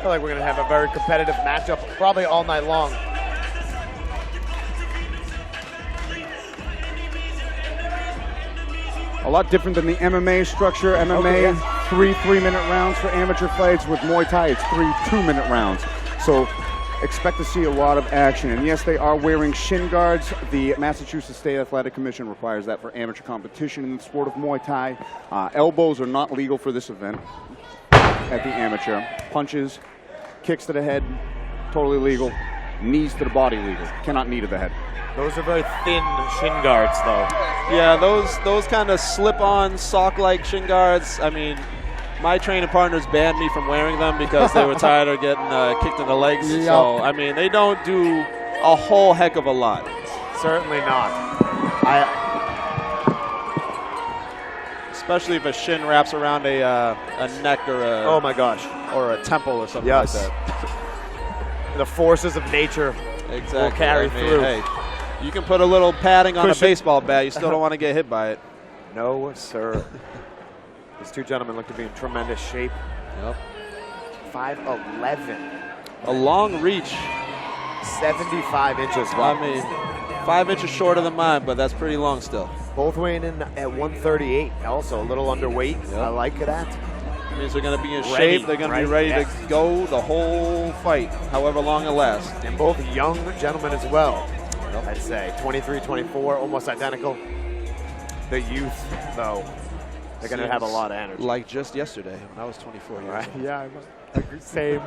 I feel like we're going to have a very competitive matchup probably all night long. A lot different than the MMA structure. MMA, okay. 3-minute rounds for amateur fights. With Muay Thai, it's 3 2-minute rounds. So expect to see a lot of action. And yes, they are wearing shin guards. The Massachusetts State Athletic Commission requires that for amateur competition in the sport of Muay Thai. Elbows are not legal for this event at the amateur. Punches, kicks to the head, totally legal. Knees to the body, legal. Cannot knee to the head. Those are very thin shin guards, though. Yeah, those kind of slip-on, sock-like shin guards. I mean, my training partners banned me from wearing them because they were tired of getting kicked in the legs. Yep. So, I mean, they don't do a whole heck of a lot. Certainly not. Especially if a shin wraps around a neck or a oh my gosh, or a temple or something like that. The forces of nature will carry through. Hey, you can put a little padding on a baseball bat. You still don't want to get hit by it. No, sir. These two gentlemen look to be in tremendous shape. Yep. 5'11". A long reach. 75 inches. I mean, 5 inches shorter than mine, but that's pretty long still. Both weighing in at 138. Also a little underweight. Yep. I like that. Means they're going to be in shape. They're going to be ready to go the whole fight, however long it lasts. And both young gentlemen as well. Yep. I'd say 23, 24, almost identical. The youth, though, they're going to have a lot of energy. Like just yesterday when I was 24 years old. Yeah, same.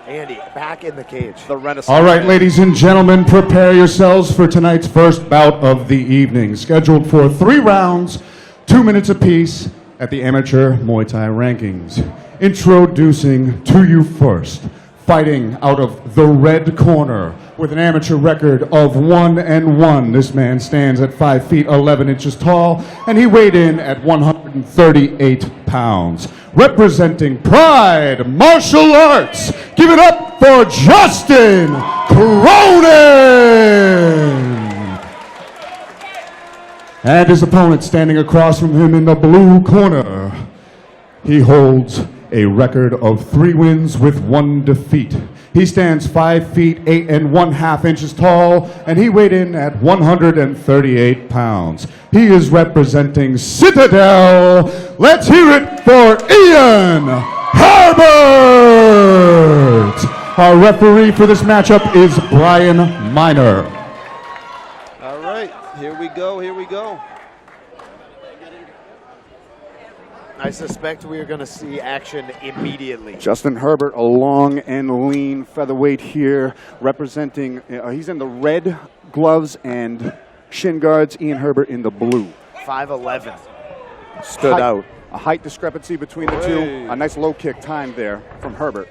Andy, back in the cage. The Renaissance. All right, ladies and gentlemen, prepare yourselves for tonight's first bout of the evening. Scheduled for 3 rounds, 2 minutes apiece at the amateur Muay Thai rankings. Introducing to you first, fighting out of the red corner with an amateur record of 1-1. This man stands at 5 feet 11 inches tall, and he weighed in at 138 pounds. Representing Pride Martial Arts, give it up for Justin Cronin! And his opponent standing across from him in the blue corner. He holds a record of 3 wins with 1 defeat. He stands 5 feet 8 1/2 inches tall, and he weighed in at 138 pounds. He is representing Citadel. Let's hear it for Ian Herbert. Our referee for this matchup is Brian Miner. All right, here we go, here we go. I suspect we are going to see action immediately. Justin Herbert, a long and lean featherweight here, representing, he's in the red gloves and shin guards. Ian Herbert in the blue. 5'11". Stood out. A height discrepancy between the two. A nice low kick timed there from Herbert.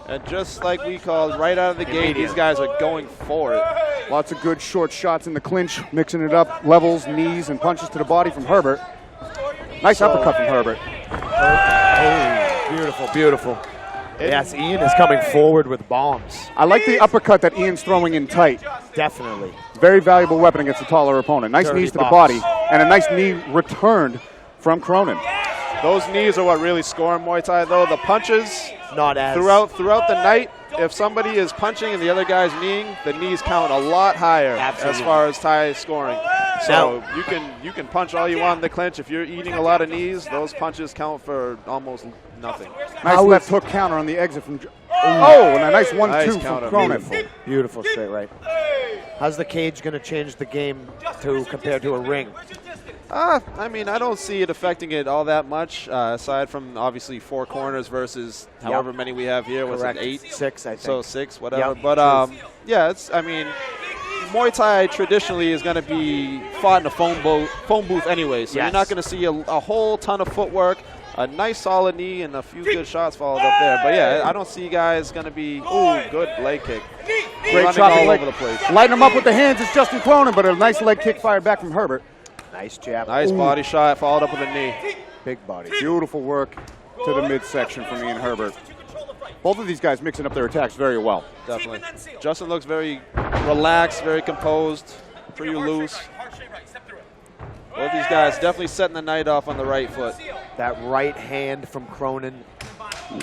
And just like we called right out of the gate, these guys are going for it. Lots of good short shots in the clinch, mixing it up, levels, knees, and punches to the body from Herbert. Nice uppercut from Herbert. Oh, beautiful, beautiful. Yes, Ian is coming forward with bombs. I like the uppercut that Ian's throwing in tight. Definitely. Very valuable weapon against a taller opponent. Nice knees to the body, and a nice knee returned from Cronin. Those knees are what really score in Muay Thai, though. The punches, not as throughout the night, if somebody is punching and the other guy's kneeing, the knees count a lot higher as far as Thai scoring. So you can punch all you want in the clinch. If you're eating a lot of knees, those punches count for almost nothing. Nice left hook counter on the exit from. And a nice 1-2 from Cronin. Beautiful straight right. How's the cage going to change the game compared to a ring? I mean, I don't see it affecting it all that much, aside from obviously 4 corners versus however many we have here. Was it 8? 6, I think. So 6, whatever. Yep. But yeah, I mean, Muay Thai traditionally is going to be fought in a phone booth anyway, so you're not going to see a whole ton of footwork. A nice solid knee and a few good shots followed up there. But yeah, I don't see guys going to be, good leg kick. Great shot all over the place. Lighten him up with the hands, it's Justin Cronin, but a nice leg kick fired back from Herbert. Nice jab. Nice body shot followed up with a knee. Big body. Beautiful work to the midsection from Ian Herbert. Both of these guys mixing up their attacks very well. Definitely. Justin looks very relaxed, very composed, pretty loose. Both these guys definitely setting the night off on the right foot. That right hand from Cronin,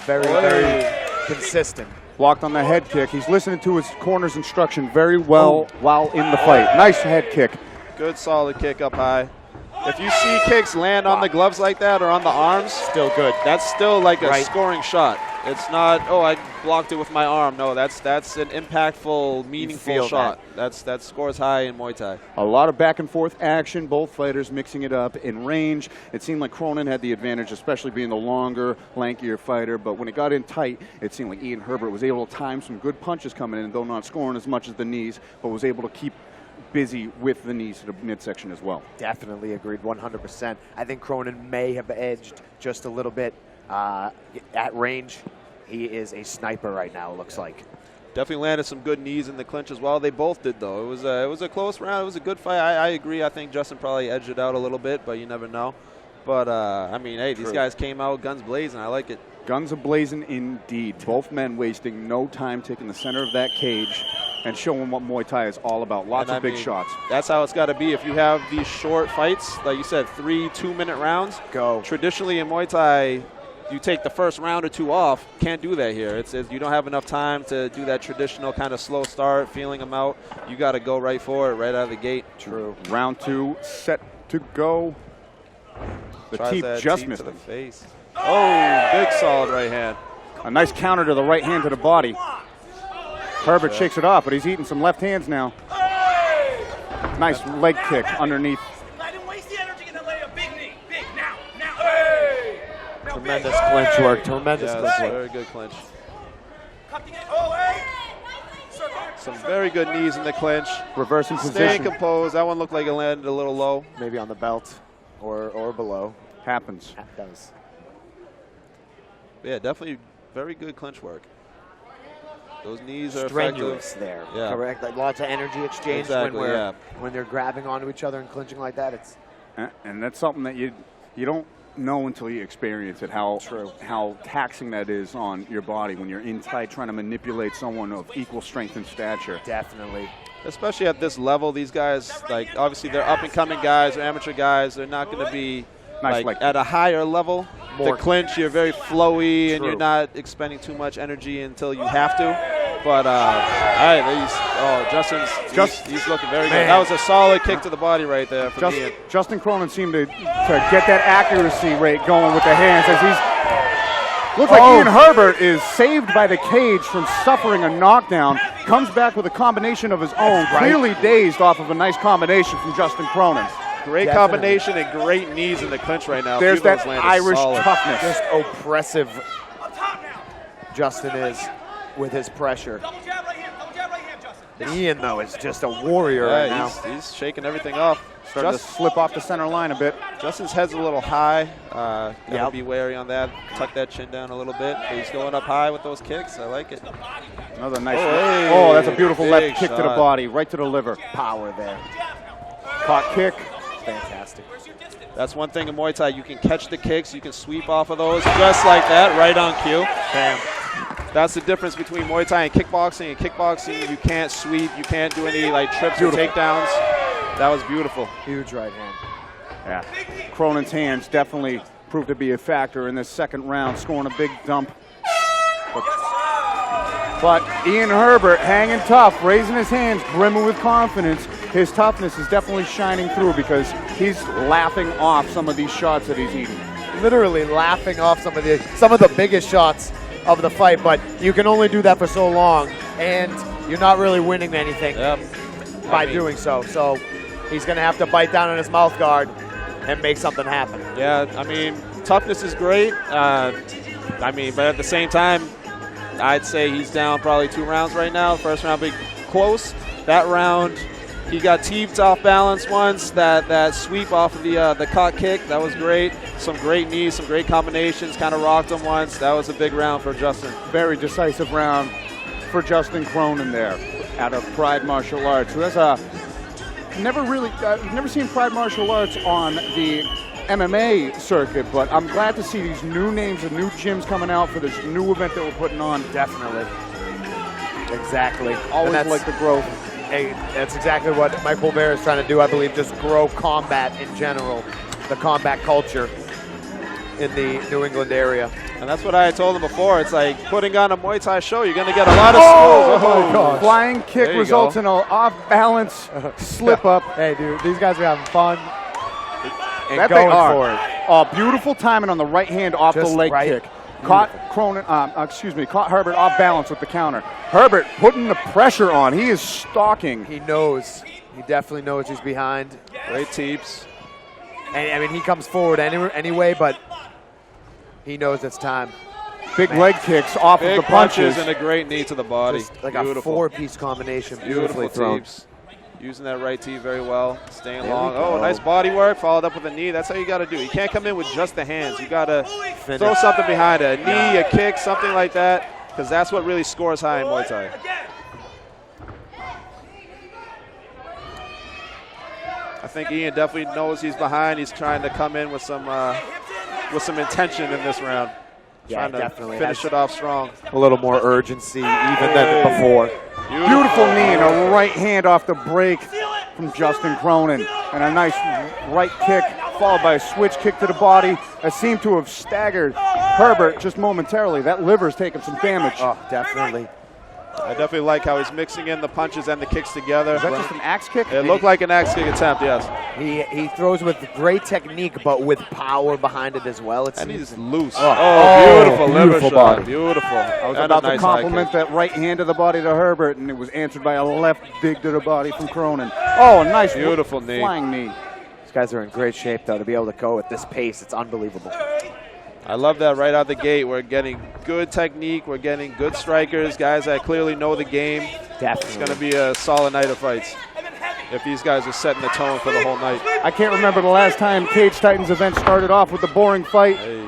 very consistent. Blocked on the head kick. He's listening to his corner's instruction very well while in the fight. Nice head kick. Good solid kick up high. If you see kicks land on the gloves like that or on the arms, still good. That's still like a scoring shot. It's not, oh, I blocked it with my arm. No, that's an impactful, meaningful shot. That scores high in Muay Thai. A lot of back and forth action, both fighters mixing it up in range. It seemed like Cronin had the advantage, especially being the longer, lankier fighter, but when it got in tight, it seemed like Ian Herbert was able to time some good punches coming in, though not scoring as much as the knees, but was able to keep busy with the knees to the midsection as well. Definitely agreed, 100%. I think Cronin may have edged just a little bit at range. He is a sniper right now, it looks like. Definitely landed some good knees in the clinch as well. They both did, though. It was a close round. It was a good fight. I agree. I think Justin probably edged it out a little bit, but you never know. But, I mean, hey, these guys came out guns blazing. I like it. Guns a-blazing indeed. Both men wasting no time taking the center of that cage and showing what Muay Thai is all about. Lots of big shots. That's how it's got to be. If you have these short fights, like you said, 3 2-minute rounds. Go. Traditionally in Muay Thai, you take the first round or two off. Can't do that here. It's you don't have enough time to do that traditional kind of slow start, feeling them out. You got to go right for it, right out of the gate. True. Round 2, set to go. The teep just missed him. Face. Oh, big solid right hand. A nice counter to the right hand to the body. Herbert shakes it off, but he's eating some left hands now. Nice leg kick underneath. Tremendous clinch work. Tremendous clinch work. Very good clinch. Some very good knees in the clinch. Reversing position. Staying composed. That one looked like it landed a little low. Maybe on the belt or below. Happens. That does. Yeah, definitely very good clinch work. Those knees are strenuous effective. there. Yeah. Correct. Like lots of energy exchange when they're grabbing onto each other and clinching like that. It's and that's something that you don't know until you experience it. How taxing that is on your body when you're in tight trying to manipulate someone of equal strength and stature. Definitely. Especially at this level, these guys, like obviously they're up and coming guys or amateur guys. They're not going to be like at a higher level. The clinch, you're very flowy and you're not expending too much energy until you have to. But all right, Justin's he's looking very good. That was a solid kick to the body right there from Ian. Justin Cronin seemed to get that accuracy rate going with the hands as he's looks like Ian Herbert is saved by the cage from suffering a knockdown. Comes back with a combination of his own, clearly dazed off of a nice combination from Justin Cronin. Great combination and great knees in the clinch right now. There's that Irish toughness. Just oppressive Justin is with his pressure. Ian, though, is just a warrior right now. He's shaking everything off. Starting to slip off the center line a bit. Justin's head's a little high. Gotta be wary on that. Tuck that chin down a little bit. But he's going up high with those kicks. I like it. Another nice that's a beautiful left kick to the body, right to the liver. Power there. Caught kick. Fantastic. That's one thing in Muay Thai. You can catch the kicks. You can sweep off of those just like that, right on cue. Bam. That's the difference between Muay Thai and kickboxing. In kickboxing, you can't sweep. You can't do any trips or takedowns. That was beautiful. Huge right hand. Yeah. Cronin's hands definitely proved to be a factor in this second round, scoring a big dump. But Ian Herbert hanging tough, raising his hands, brimming with confidence. His toughness is definitely shining through because he's laughing off some of these shots that he's eating. Literally laughing off some of the biggest shots of the fight, but you can only do that for so long, and you're not really winning anything by doing so. So he's going to have to bite down on his mouth guard and make something happen. Yeah, I mean, toughness is great. But at the same time, I'd say he's down probably 2 rounds right now. First round big close. That round, he got teeped off balance once. That sweep off of the caught kick, that was great. Some great knees, some great combinations. Kind of rocked him once. That was a big round for Justin. Very decisive round for Justin Cronin there out of Pride Martial Arts. Who has never seen Pride Martial Arts on the MMA circuit, but I'm glad to see these new names and new gyms coming out for this new event that we're putting on. Definitely. Exactly. Always like the growth. Hey, that's exactly what Mike Wolvera is trying to do, I believe, just grow combat in general, the combat culture. in the New England area. And that's what I had told him before. It's like putting on a Muay Thai show. You're going to get a lot of schools. Oh, my gosh. Flying kick There you results go. in an off-balance slip up. Hey, dude, these guys are having fun and That they going are. for it. Oh, beautiful timing on the right hand off the Just leg right. kick. Caught Cronin, caught Herbert off balance with the counter. Herbert putting the pressure on. He is stalking. He knows. He definitely knows he's behind. Great teeps. And I mean, he comes forward anyway, but he knows it's time. Big leg kicks off Big of the punches. and a great knee to the body. Just like Beautiful. a four-piece combination, beautifully Beautiful thrown. teeps. Using that right tee very well. Staying There long. we go. Oh, nice body work. Followed up with a knee. That's how you got to do. You can't come in with just the hands. You got to Finish. throw something behind it. A knee, a kick, something like that. Because that's what really scores high in Muay Thai. I think Ian definitely knows he's behind. He's trying to come in with some intention in this round. Yeah, Trying to definitely. finish it off strong. A little more urgency even than before. Beautiful knee and a right hand off the break from Justin Cronin. And a nice right kick followed by a switch kick to the body that seemed to have staggered Herbert just momentarily. That liver's taking some damage. Oh, definitely. I definitely like how he's mixing in the punches and the kicks together. Is that just an axe kick? It looked like an axe kick attempt, yes. He throws with great technique, but with power behind it as well. It And seems. he's loose. Oh, Beautiful liver beautiful shot. body. Beautiful. I was And about a nice to high compliment kick. that right hand to the body to Herbert, and it was answered by a left dig to the body from Cronin. Oh, a nice Beautiful knee. flying knee. These guys are in great shape, though, to be able to go at this pace. It's unbelievable. I love that right out the gate. We're getting good technique. We're getting good strikers, guys that clearly know the game. It's Definitely. going to be a solid night of fights if these guys are setting the tone for the whole night. I can't remember the last time Cage Titans event started off with a boring fight. Hey.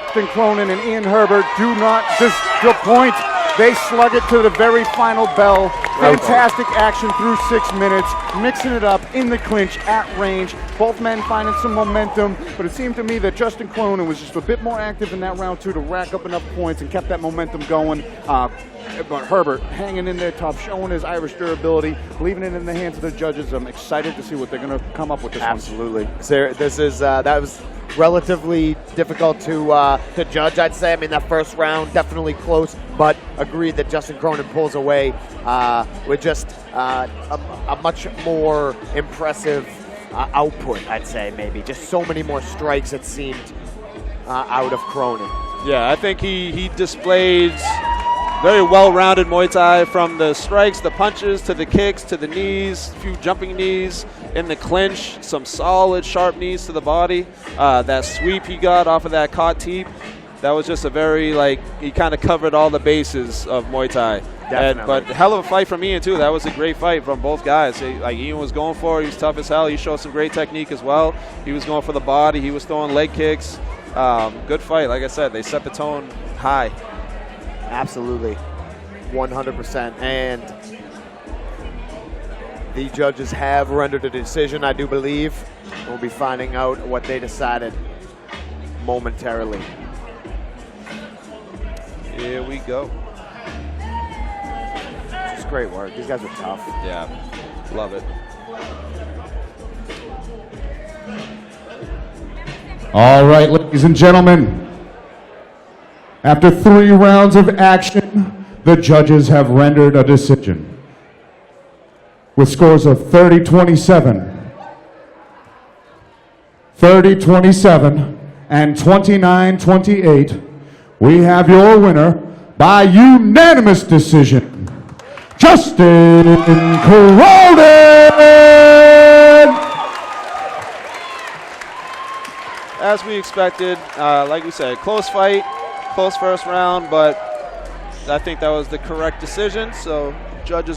Justin Cronin and Ian Herbert do not disappoint. They slug it to the very final bell. Fantastic action through 6 minutes, mixing it up in the clinch at range. Both men finding some momentum, but it seemed to me that Justin Cronin was just a bit more active in that round two to rack up enough points and kept that momentum going. But Herbert hanging in there tough, showing his Irish durability, leaving it in the hands of the judges. I'm excited to see what they're going to come up with this one. Absolutely. So this is that was relatively difficult to judge, I'd say. I mean, that first round definitely close, but agreed that Justin Cronin pulls away with just a much more impressive output, I'd say, maybe. Just so many more strikes, it seemed, out of Cronin. Yeah, I think he displayed very well-rounded Muay Thai from the strikes, the punches, to the kicks, to the knees, a few jumping knees in the clinch, some solid sharp knees to the body. That sweep he got off of that caught teep, that was just a very, he kind of covered all the bases of Muay Thai. But hell of a fight from Ian, too. That was a great fight from both guys. Ian was going for it. He was tough as hell. He showed some great technique as well. He was going for the body. He was throwing leg kicks. Good fight. Like I said, they set the tone high. Absolutely. 100%. And the judges have rendered a decision, I do believe. We'll be finding out what they decided momentarily. Here we go. Just great work. These guys are tough. Yeah, love it. All right, ladies and gentlemen. After 3 rounds of action, the judges have rendered a decision. With scores of 30-27, 30-27, and 29-28, we have your winner by unanimous decision, Justin Cronin! As we expected, like we said, close fight. Close first round, but I think that was the correct decision. So judges